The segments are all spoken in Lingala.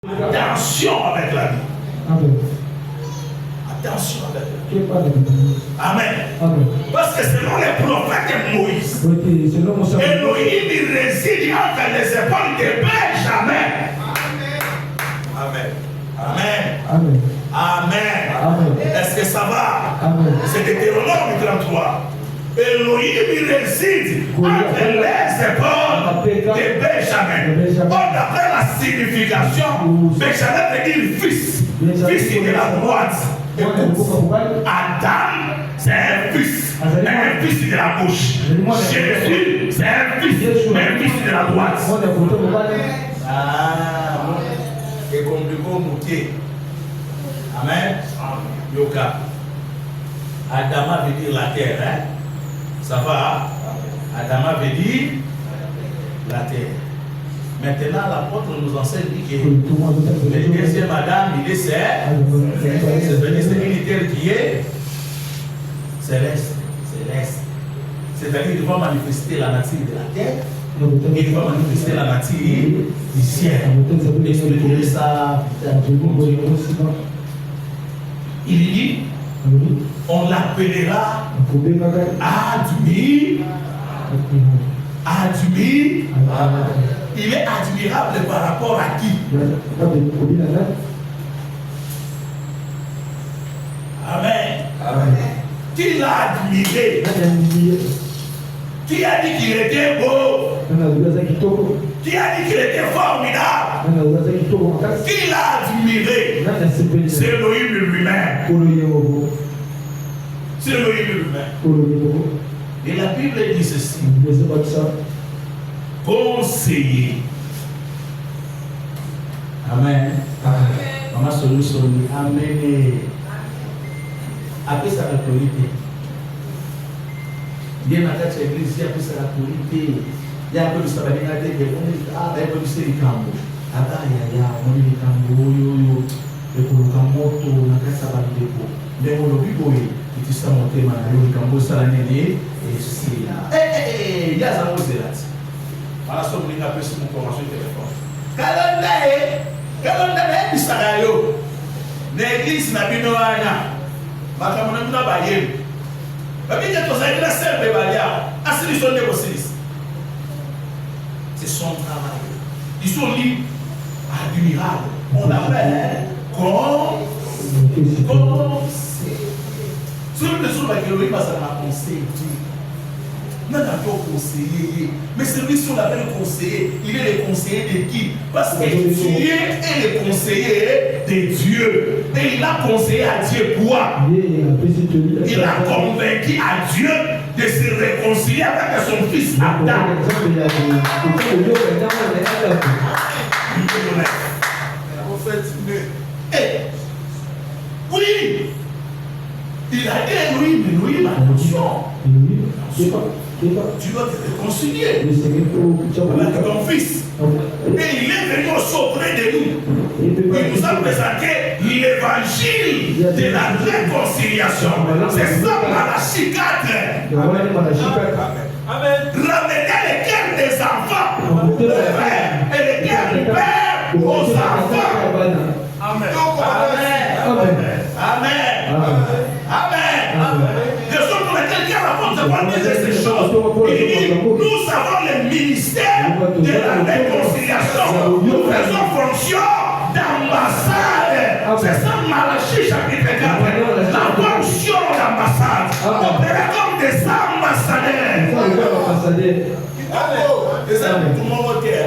Attention avec la vie. Amen. Attention avec la vie. Amen. Amen. Parce que selon les prophètes de Moïse, Elohim il réside entre les épaules de Benjamin. Amen. Amen. Amen. Amen. Amen. Est-ce que ça va? Amen. C'est Deutéronome 33. Elohim il réside entre les épaules de Benjamin. On appelle la signification. Benjamin veut dire fils. Fils de la droite. Adam, c'est un fils. Mais un fils de la gauche. Jésus, c'est un fils. Mais un fils de la droite. Ah, et compliqué. Amen. Yoka. Adama veut dire la terre. Hein? Ça va? Adama veut dire la terre. Maintenant, l'apôtre nous enseigne que le deuxième Adam, il est c'est une terre qui est céleste. C'est-à-dire qu'il va manifester la nature de la terre et il va manifester la nature du ciel. Expliquez ça. Il dit, on l'appellera Admir. Il est admirable par rapport à qui? Amen. Qui l'a admiré? Qui a dit qu'il était beau? Qui a dit qu'il était formidable? Qui l'a admiré? C'est Elohim lui-même. C'est Elohim lui-même. Et la Bible dit ceci. Conseiller. Amen. Maman Solu. Amen. Après ça, l'autorité. Bien à cette église, il y a plus la autorité. Il y a un peu de sabbat, il y a un peu de cambo. Ah, il y a un peu de cambo, et pour le cambo, il y a un sabbat de dépôt. Mais on l'a vu, il y a un peu de cambo, ça l'a néné, et c'est là. Il y a un peu de là. Voilà ce que vous avez sur mon convention de téléphone. Calendrier, Bisagayo. L'église n'a pas de noana. Ma camarade n'a pas yé. La vie de tous les sœurs de Balia. Assis sont négociés. C'est son travail. Ils sont libres, admirables. On appelle conseiller. Celui de ceux qui ont ça m'a conseillé. Non, d'accord, conseiller. Mais celui-ci, on l'appelle conseiller. Il est le conseiller de qui? Parce que Dieu est le conseiller de Dieu. Et il a conseillé à Dieu quoi? Il a convaincu à Dieu de se réconcilier avec son fils Adam. Oui! Il a dit Elohim, attention. Tu dois te réconcilier avec ton fils. Et il est venu aussi auprès de nous. Il nous a présenté l'évangile de la réconciliation. C'est ça, Malachie 4. Amen. Ramener les cœurs des enfants au père et les cœurs du père aux enfants. Amen. Amen. Amen. De sorte pour lesquels l'apôtre Paul disait ces choses. Il dit, nous avons le ministère de la réconciliation. Nous faisons fonction d'ambassade. C'est ça Malachie chapitre 4. La fonction d'ambassade. Opérer comme des ambassadeurs. Et ça, tout le monde va dire,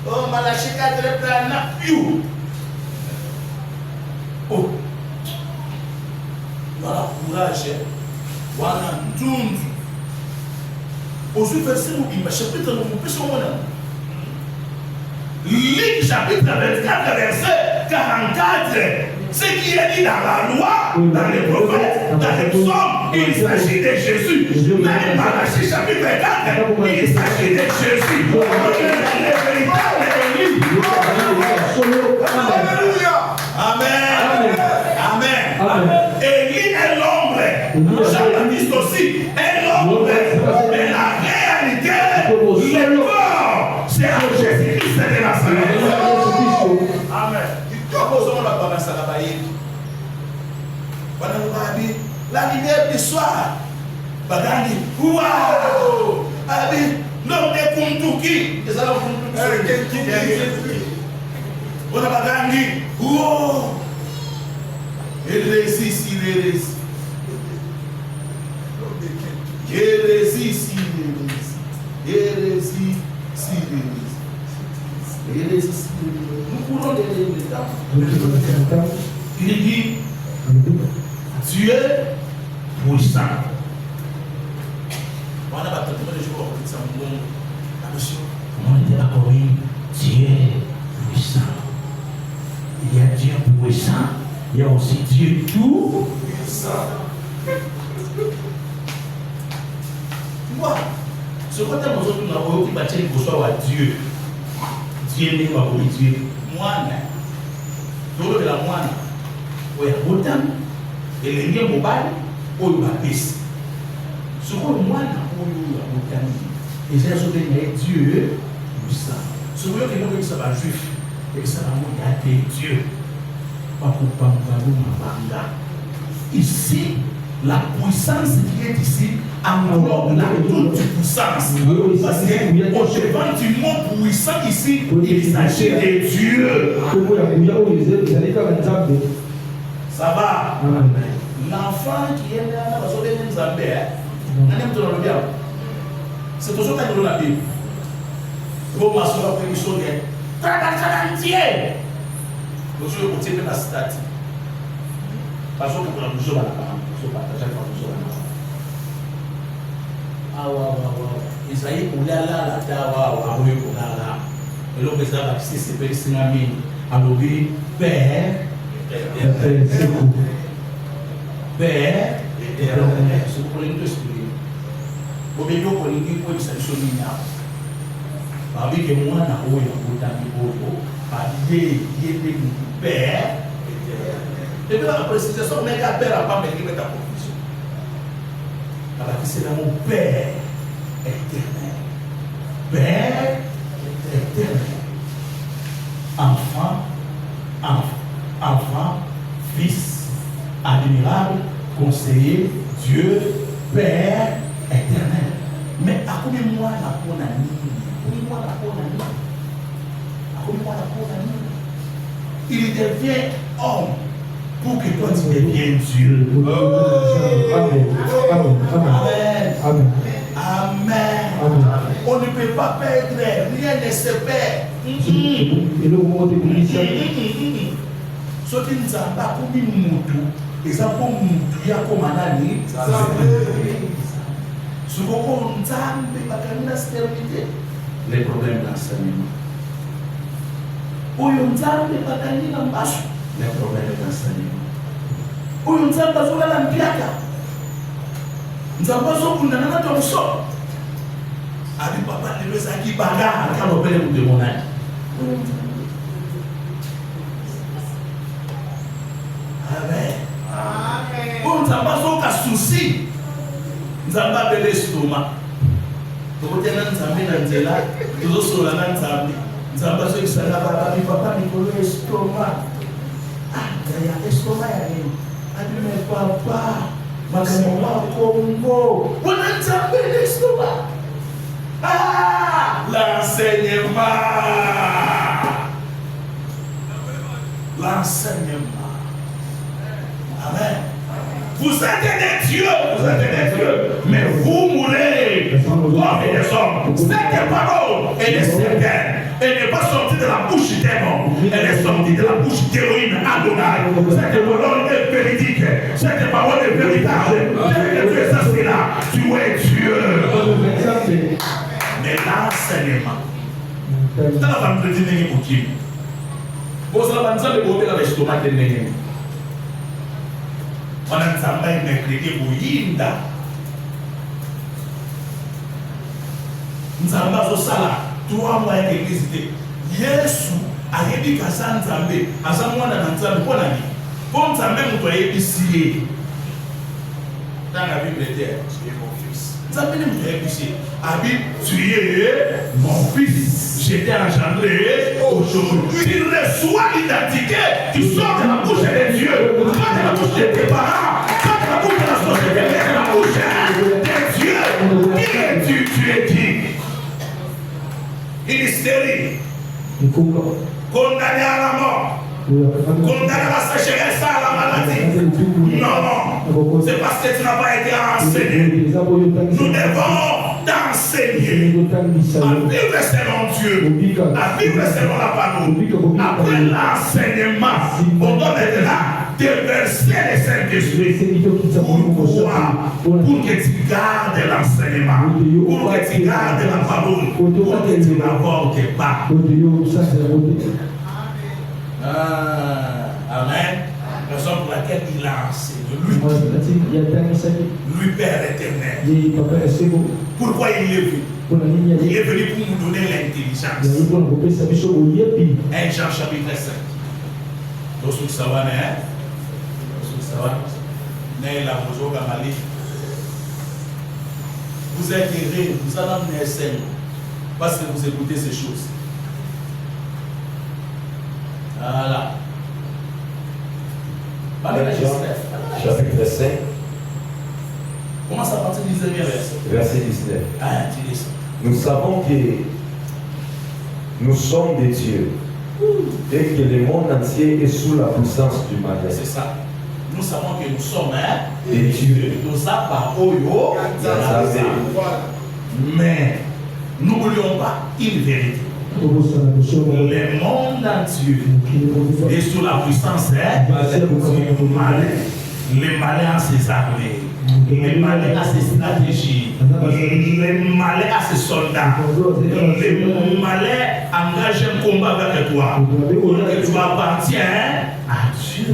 oh Malachie 4 est plein de oh. Voilà, courage. Voilà, tout. Au verset chapitre 9, chapitre 24, verset 44. Ce qui est dit dans la loi, dans les prophètes, dans les psaumes, il s'agit de Jésus. Même Malachie chapitre 4, il s'agit de Jésus. Le véritable Élie. Alléluia. Amen. Amen. Élie est l'ombre. Jean-Baptiste aussi est l'ombre. Mais la réalité, le corps, c'est à Jésus-Christ de Nazareth. Amen. La lumière du soir, Bagandi, waouh! Abi, non, des Kuntuki, les allons on a Bagandi, wow! Il résiste, il résiste. Il résiste, il résiste. Il résiste. Nous voulons les temps. Il dit, Dieu puissant. On a battu le jour où ça on était à Corinne. Dieu puissant. Il y a Dieu puissant. Il y a aussi Dieu tout puissant. Moi, ce côté, nous avons bâti pour soi à Dieu. Dieu n'est pas pour Dieu. Moi, tout le la moine. Oui, autant. Et les liens mobile, on va baisser. Ce qu'on moi, on a et j'ai sauvé Dieu, puissant. Ce qu'on a ça va juif, et ça va regarder Dieu. Ici, la puissance qui est ici englobe la toute puissance. Parce qu'au devant du mot puissant ici, il s'agit de Dieu. Ça va. L'enfant qui est né à la zone de Zambé, c'est toujours quand il la Bible. Vous m'assurez que vous savez. Tradantier. Vous savez que vous avez la statue. Parce que vous avez la bouche à la parole. Vous partagez la bouche à la parole. Ah, waouh. Isaïe, pour là, la tawa, waouh, pour là. Et l'homme est là, c'est ce que c'est la mine. Alors, Père. Père éternel, c'est pour les deux esprits. Vous voyez qu'on dit que c'est le là. Parce que moi, je n'ai pas de Père éternel. Et puis la précision, mais la Père n'a pas mis ta confusion. Parce que c'est mon Père éternel. Père éternel. Enfant, Fils, admirable, conseiller, Dieu, Père éternel. Mais à combien de mois la peau n'a il devient homme pour que toi tu deviennes Dieu. Amen. Amen. On ne peut pas perdre, rien ne se perd. Ce qui nous a pas comme Moutou, et ça comme Moutou, comme Anani, ce qu'on a les problèmes d'enseignement. Les problèmes d'enseignement. Nous avons besoin de nous. Avec papa, nous avons dit bagarre quand on peut nous demander. Amen. Nous avons besoin de soucis. Nous avons besoin de l'estomac. Nous avons besoin de l'estomac. Nous avons besoin de papa, nous avons l'estomac. Ah, il y a l'estomac. Mais papa, Congo. On a entendu l'estomac. Ah, l'enseignement. L'enseignement. Amen. Vous êtes des dieux, mais vous mourrez comme des hommes. Cette parole, elle est certaine. Elle n'est pas sortie de la bouche démon. Elle est sortie de la bouche d'héroïne Adonai. Cette parole est véridique. Cette parole est véritable. C'est là. Tu es Dieu. Mais l'enseignement. C'est la vendredi n'est pas qui. Vous avez besoin de botter dans l'estomac de l'ennemi. On a un mercredi bouillinda. Nous avons besoin de 3 mois d'église. Yesu a dit qu'à ça Nzambe, à ça moi dans Nzambe pour la vie. Pour Nzambe nous doit ici. Dans la Bible dit, tu es mon fils. Tu es mon fils, je t'ai engendré aujourd'hui. Tu reçois l'identité, tu sors de la bouche de Dieu, pas de la bouche de tes parents, pas de la bouche de la société, mais de la bouche de Dieu. Qui es-tu? Tu es digne. Il est stérile, condamné à la mort, condamné à la sécheresse, à la maladie. Non, c'est parce que tu n'as pas été enseigné. Nous devons t'enseigner à vivre selon Dieu, à vivre selon la parole. Après l'enseignement, on doit maintenant déverser les Saint-Esprit. Pourquoi? Pour que tu gardes l'enseignement, pour que tu gardes la parole, pour que tu n'avortes pas. Amen. La raison pour laquelle il a enseigné, lui Père éternel. Pourquoi il est venu? Il est venu pour nous donner l'intelligence. 1 Jean chapitre 5. Lorsque ça va, vous êtes guéris, vous allez amener un seigneur parce que vous écoutez ces choses. Voilà. Chapitre 5. Commence à partir du 19e verset. Verset 19. Ah, tu dis ça. Nous savons que nous sommes des dieux et que le monde entier est sous la puissance du mal. C'est ça. Nous savons que nous sommes des dieux. Nous avons mais n'oublions pas une vérité. Le monde entier est sous la puissance du malin. Le malin a ses armées. Le malin a ses stratégies. Le malin a ses soldats. Le malin engage un combat avec toi. Pour que tu appartiens à Dieu.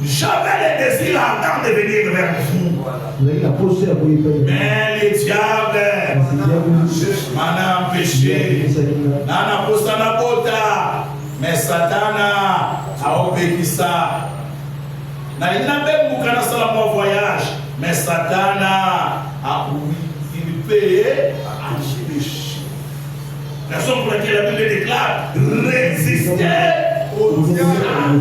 J'avais le désir ardent de venir vers vous. Mais les diables m'en empêché. Nana posana bota. Mais Satana a obéi ça. Na ina même bukana sala mon voyage. Mais Satana a il peut empêcher. La raison pour laquelle la Bible déclare résister au diable.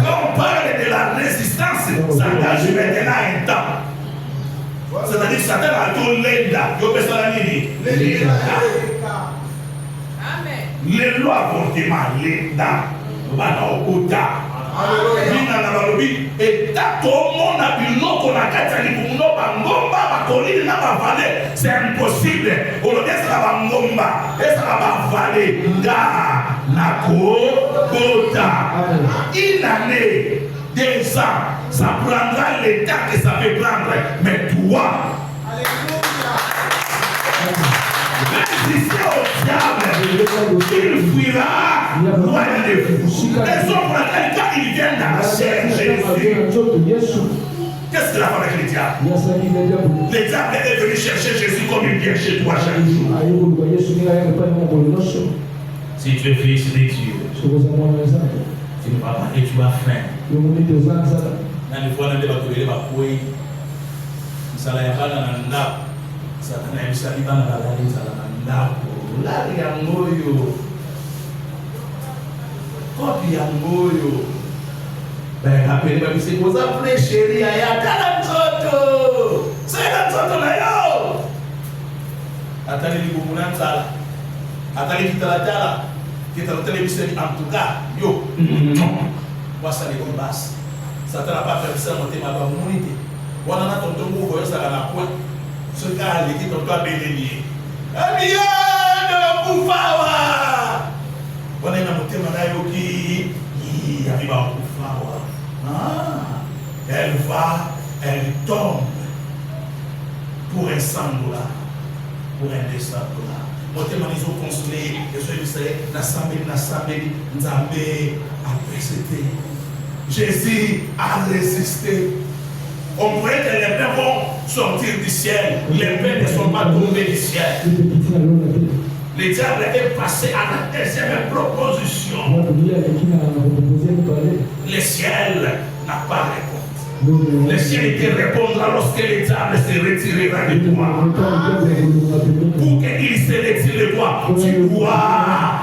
Quand on parle de la résistance, ça engage maintenant un temps. C'est-à-dire que Satan a tout l'enda. Les lois avortement, l'enda. C'est impossible. Une année, 2 ans, ça prendra l'état que ça peut prendre. Mais toi, résistez au diable, il fuira loin de vous. Les hommes pour laquelle quand ils viennent dans la chair Jésus, qu'est-ce qu'il a fait avec les diables? Les diables est venu chercher Jésus comme il vient chez toi chaque jour. Si tu es fils de Dieu, tu ne vas pas et tu as faim. Dans les fois, on a des bâtons, ça n'a pas de ça n'a pas de Kopi ya ngoyo. Ben rappelez moi c'est pour ça chérie ya kala mtoto. Sasa mtoto na yo. Atali libumuna sala. Atali kitalatala. Kitalatala bisemi en tout cas yo. Wasa les combats. Satan n'a pas fait ça monter ma bamunité. Wana na tonton ngo voyo sala na point. Ce gars les qui tonton bénénier. Amiya de kufawa. On est dans le thème qui arrive à Koufawa. Elle tombe pour un $100, pour un $200. Mon thème, ils ont consolé, ils ont dit, Nassamé, Nzambé a précédé. Jésus a résisté. On croyait que les pains vont sortir du ciel. Les pains ne sont pas tombés du ciel. Le diable est passé à la deuxième proposition. Le ciel n'a pas répondu. Le ciel te répondra lorsque le diable se retirera de toi. Pour qu'il se retire de toi, tu dois.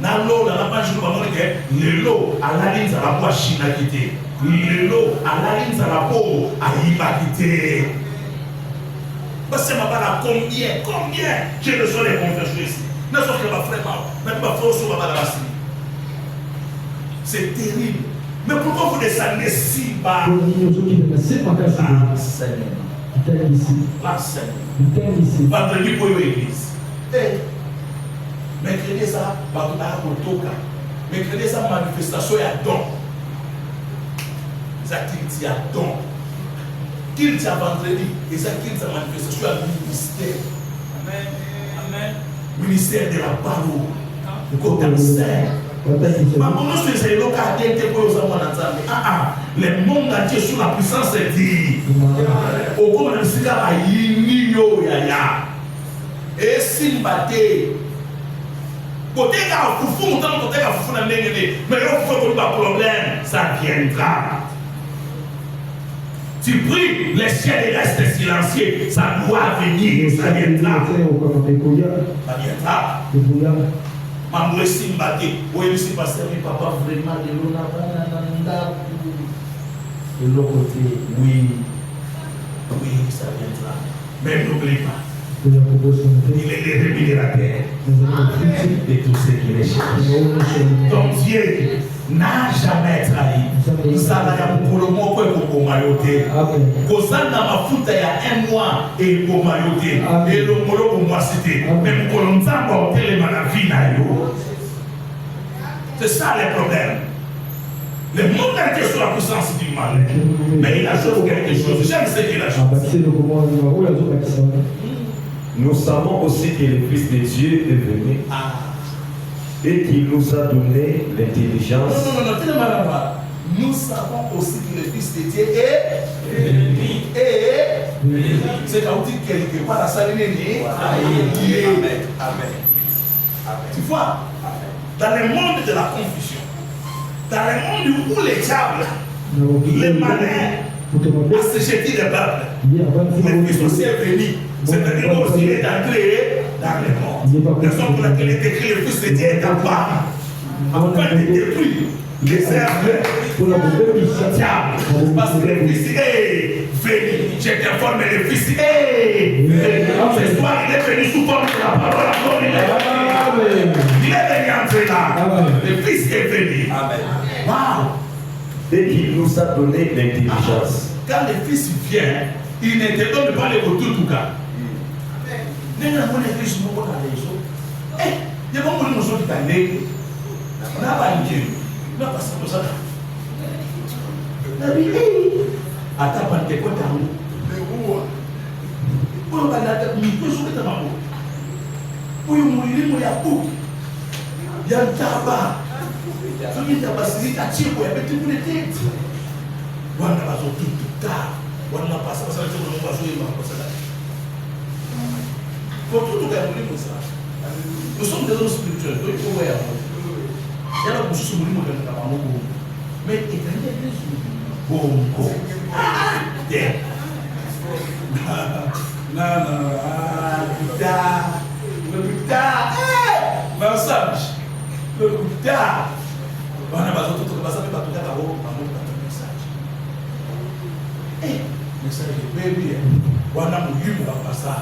Na lo na pas jour ba que le lo ala linza la kwa china kité le lo ala linza la po ayiba kité parce que ma bala combien je ne saurais les confessions ici ne sauf que ma frère même pas faux sur ma bala basi c'est terrible mais pourquoi vous descendez si bas vendredi pour l'église mercredi ça va toka mercredi ça manifestation ya don les activités ya don qu'il tient vendredi et ça qu'il tient manifestation ya ministère amen ministère de la parole le cancer maman nous c'est le cas d'être pour aux hommes le monde entier sous la puissance de Dieu au comme le sika ba yinyo ya et simbate côté car foufou tant côté car foufou na ndengene mais le faut pas problème ça viendra tu pries les ciels restent silencieux ça doit venir ça viendra ça viendra maman simbate oui monsieur pasteur mais papa vraiment de l'on a pas de l'autre côté oui ça viendra mais n'oublie pas il est le rémunérateur de tous ceux qui les cherchent. Ton Dieu n'a jamais trahi. Nsala ya mukolo moko ekokoma yo te. Kozanga mafuta ya un mois ekokoma yo te. Elongolo komwasi te. Mais mukolo nzambe otelema na vie na yo. C'est ça le problème. Le monde entier sur la puissance du mal. Mais il a chose quelque chose. J'aime ce qu'il a chose. Nous savons aussi que le Fils de Dieu est venu et qu'il nous a donné l'intelligence. Non. Nous savons aussi que le Fils de Dieu est venu. Et c'est quand on dit quelque part à Saline. Amen. Tu vois, dans le monde de la confusion, dans le monde où les diables, les malins, à se jeter des peuples, le Fils aussi est venu. C'est-à-dire qu'il est entré dans le monde. La raison pour laquelle il est écrit le Fils de Dieu est en bas, afin de détruire les œuvres pour la diable. Parce que le Fils est venu. Je t'informe, le Fils est venu. Ce soir, il est venu sous forme de la parole. Il est venu entrer là. Le Fils est venu. Waouh! Et qu'il nous a donné l'intelligence. Quand le Fils vient, il ne te donne pas le retour tout cas. Il y a des gens qui ont des choses. Il y a des gens qui ont des choses. On a pas une Dieu. On a passé pour ça. Attends, pas de quoi t'as où? Pour le balade, il faut jouer ta maman. Pour mourir, il y a beaucoup. Il y a un tabac. Il y a un tabac, il y a un tire, il y a un petit peu de tête. On a pas tout tard. On a pas ça, on a pas joué, on a pas ça. Pour tout le cas, nous sommes des hommes spirituels, il faut voir. Il y a la bouche sur le monde, mais il y a des choses. Bon. Le message. Le putain. On a besoin de tout le message. Message de bébé. On a mouru pour ça.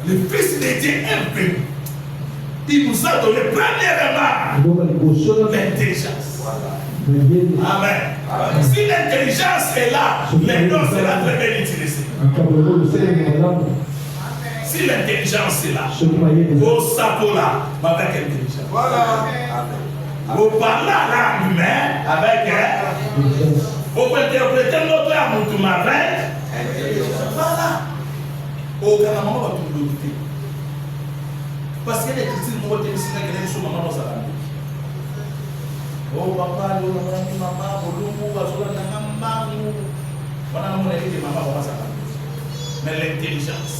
Le Fils de Dieu est venu. Il nous a donné premièrement l'intelligence. Amen. Si l'intelligence est là, les dons sera très bien utilisé. Si l'intelligence est là, au sapo là, avec intelligence. Voilà. Vous parlez à l'âme humaine avec vous interprétez notre âme avec voilà. Aucun moment va tout douter. Parce qu'il y a des critiques qui vont dire que c'est une maman dans sa famille. Oh papa, maman, mais l'intelligence,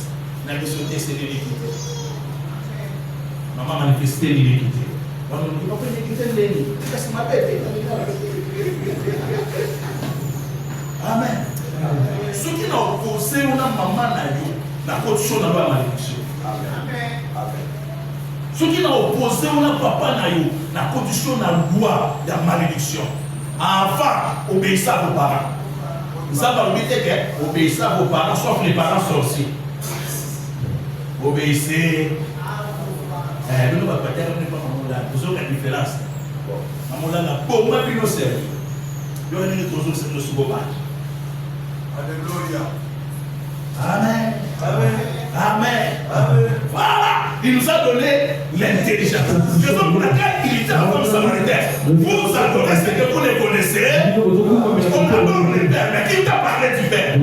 la mission c'est de l'équité. maman manifesté l'iniquité. On ne dit pas que l'iniquité est l'ennemi. Qu'est-ce que ma bébé? Amen. Ce qui n'a opposé on a maman na yo na côté chaud na loi malédiction. Amen. Ce qui n'a opposé on a papa na yo na côté chaud na loi de malédiction. Enfant, obéissez à vos parents. Vous avez oublié que obéissez à vos parents, sauf les parents sorciers. Obéissez. Nous ne pouvons pas dire que nous avons la différence. Nous avons la bombe à l'innocent. Nous avons une chose qui nous Alléluia. Amen. Amen. Amen. Amen. Voilà. Il nous a donné l'intelligence. Raison pour laquelle il était en comme samaritain. Vous adorez ce que vous les connaissez. On adore le Père. Mais qui t'a parlé du Père? Il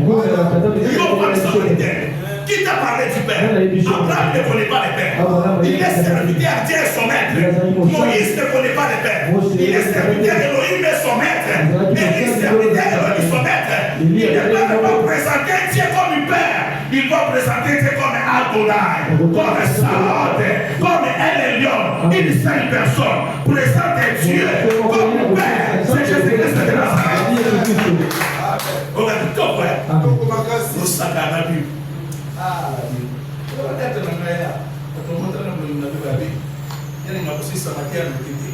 va voir le samaritain. Qui t'a parlé du Père? Abraham ne connaît pas le Père. Il est serviteur à Dieu et son maître. Moïse ne connaît pas le Père. Il est serviteur d'Élohim et son maître. Élie serviteur d'Élohim et son maître. Il ne va pas présenter Dieu comme un Père. Il va présenter Dieu comme Adonai, comme Salade, comme El Elyon. Une seule personne présente Dieu comme Père. C'est Jésus-Christ de Nazareth. On va tout faire. Nous saccons la Bible. Ah, la Bible. On va être dans le meilleur. Quand on montre la Bible, il y a une aussi sa matière de quitter.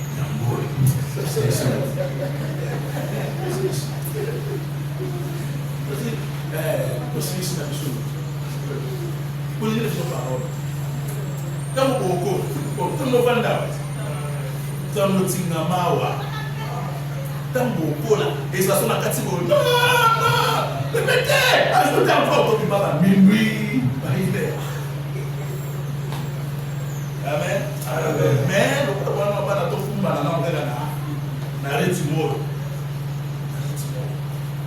Aussi, c'est la chose. Pour dire les paroles. Dans mon coco, dans mon vanda, dans mon tingamawa, dans mon cola, et ça sonne à catégorie. Non, répétez! Ajoutez encore au papa, minuit, Amen. Amen. Mais, le problème, on va dans tout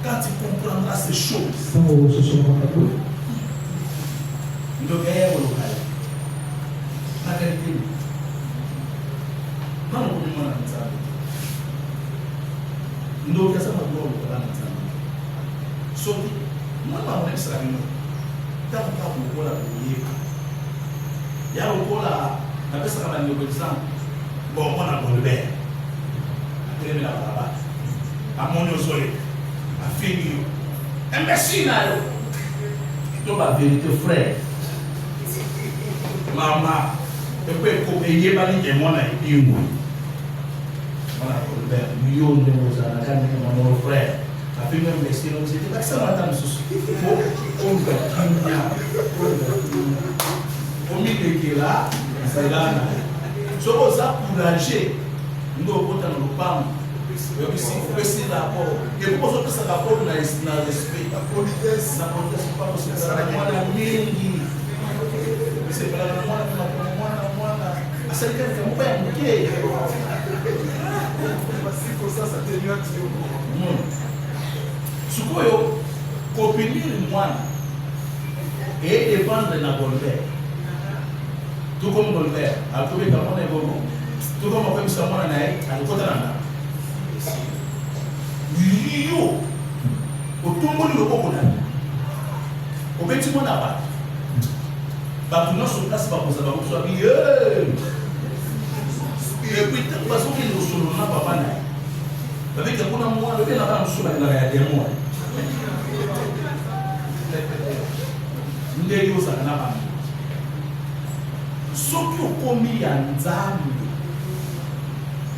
quand tu comprendras ces choses, nous gagnons au local. La vérité. Non, nous pouvons nous dire. Nous gagnons au local. Sauf que, moi, je suis là. Tant que vous avez il y a un peu là, on appelle ça comme un exemple. Bon, on a le verre. On a la barbe. À mon oeil, à finir. Imbécile, donc la vérité, frère. Maman, et puis, il y a des gens qui ont dit, on a le verre. Nous avons dit, mon frère. A finir imbécile, on dit, c'est ça, madame, c'est au milieu de là, c'est là. Si vous êtes encouragé, nous avons dans le PAM. Et puis, si vous faites ce rapport, et vous posez ce rapport dans l'esprit, la politesse, pas possible. C'est la moine à Mingi. C'est pas la moine à celle qui est un peu amouquée. Si pour ça, ça t'énue à Dieu. Ce que vous copinez le moine et dépendre de la bonne verre. Tout comme le père, à tout le monde est bon. Tout comme on peut se faire à l'école de l'âme. Rio, au tout le monde est au au petit monde à part. Bah, tout le monde se place par vous, ça va vous habiller. Et puis, de toute façon, il nous soulève, on n'a pas mal. Avec le bon amour, le bien avant, nous sommes dans la des mois. Nous devons ça n'a pas. Soki okomi ya nzambe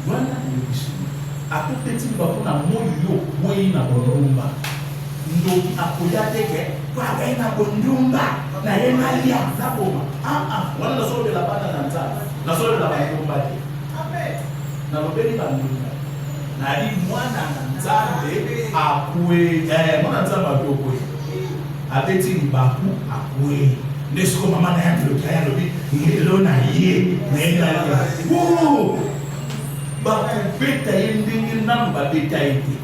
wana yebishi akupeti bakuna moyo boyi na bonumba ndoki akoya teke kwa gaina bonumba na yemalia zaboma wana nasolo de la bana na nzambe nasolo de la bonumba amen na lobeli bandumba na di mwana na nzambe akwe mwana nzambe akwe abeti baku akwe Nesko mama na yangu kaya lobi ngelo na ye nenda ya ba kubeta yendingi namba beta yiti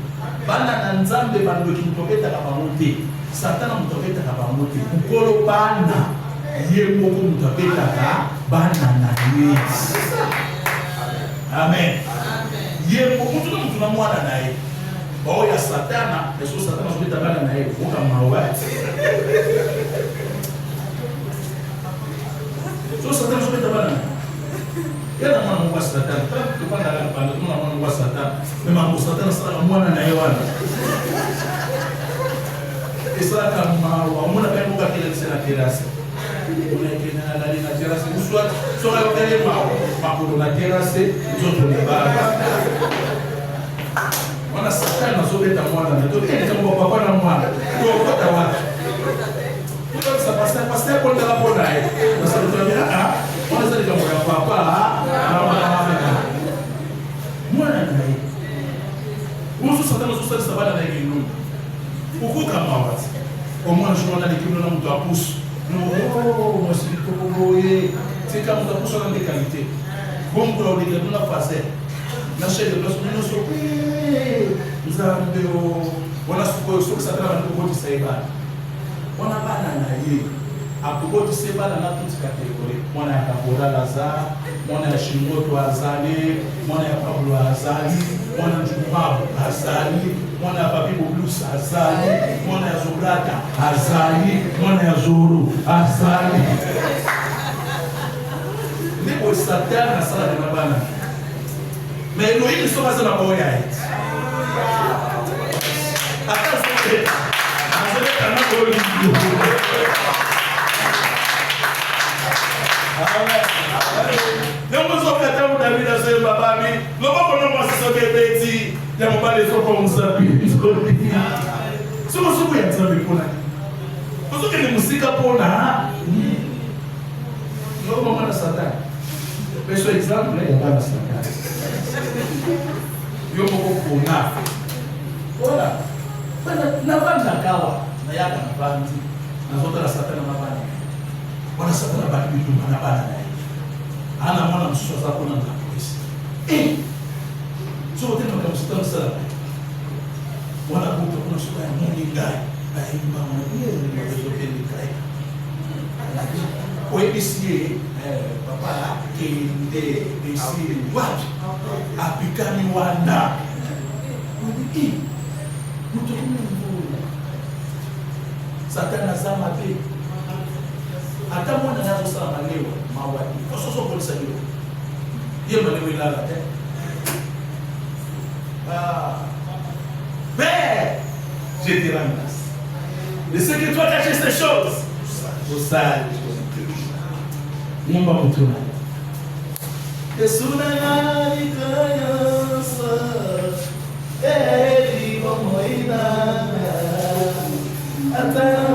bana na nzambe bando kimtoketa kama muti satana mtoketa kama muti ukolo bana ye moko mtoketa ka bana na ye amen ye moko mtu na mwana naye bao ya satana eso satana mtoketa bana naye uka mawa So Satan se mete banana. Satan. Tu vas dans la bande, tout le monde voit Satan. Mais mon Satan sera moi dans Naïwan. Et ça, comme on a bien beaucoup de la terrasse. On a été dans la terrasse. Soit on a été dans la terrasse, nous autres les bas. On a Satan dans ce dans moi. Donc, il est mon papa dans moi. Tu vas pas voir. Ça passe pour la bonne année. On s'est dit, ah, on a dit que mon papa, moi, on se sent dans le sous-sol, ça va dans les guillemets. Pourquoi camarades? Au moins, je vois dans les guillemets, on doit pousser. Oh, moi, c'est le c'est comme on doit pousser dans des qualités. Bon, pour les guillemets, on a passé. La chaîne de place, nous avons, on a ce que ça travaille pour vous, c'est égal. On n'a pas d'analyse. À propos de ces balles dans toutes catégories. On a Kabora Lazare, on a Shimoto Azali, on a Pablo Azali, on a Jumab Azali, on a Babi Boblus Azali, on a Zobrata Azali, on a Zoro Azali. Les Satan à Sala de Nabana. Mais nous, ils sont pas dans la boya. Attention. Não vamos ofertar uma vida sem babami. Não vamos fazer só que beti. Já vamos fazer só com sabi. Se você conhece sabi por aí, você quer música por lá? Não vamos fazer Satan. Pessoal, exemplo, né? Vamos fazer Satan. Eu vou por lá. Olha. Na banda kawa na yaka na bandi na zote la Satana na bandi wana Satana bandi bitu na banda ana mwana msusu za kuna na polisi so tena kama Satana sala wana kuto kuna sura ya Mungu ngai baimba mwana ni mwezo kende kai kwa hiyo papa kende bisi wapi apikani wana Satana zama pe. Hata mwana nazo sana leo mawadi. Kwa sasa polisi leo. Yeye mwenyewe ilala te. Mais je te remercie. De ce que toi caches ces choses. Au sage. Mungu mtuna. Yesu na nikayasa. Eli momoina. Atana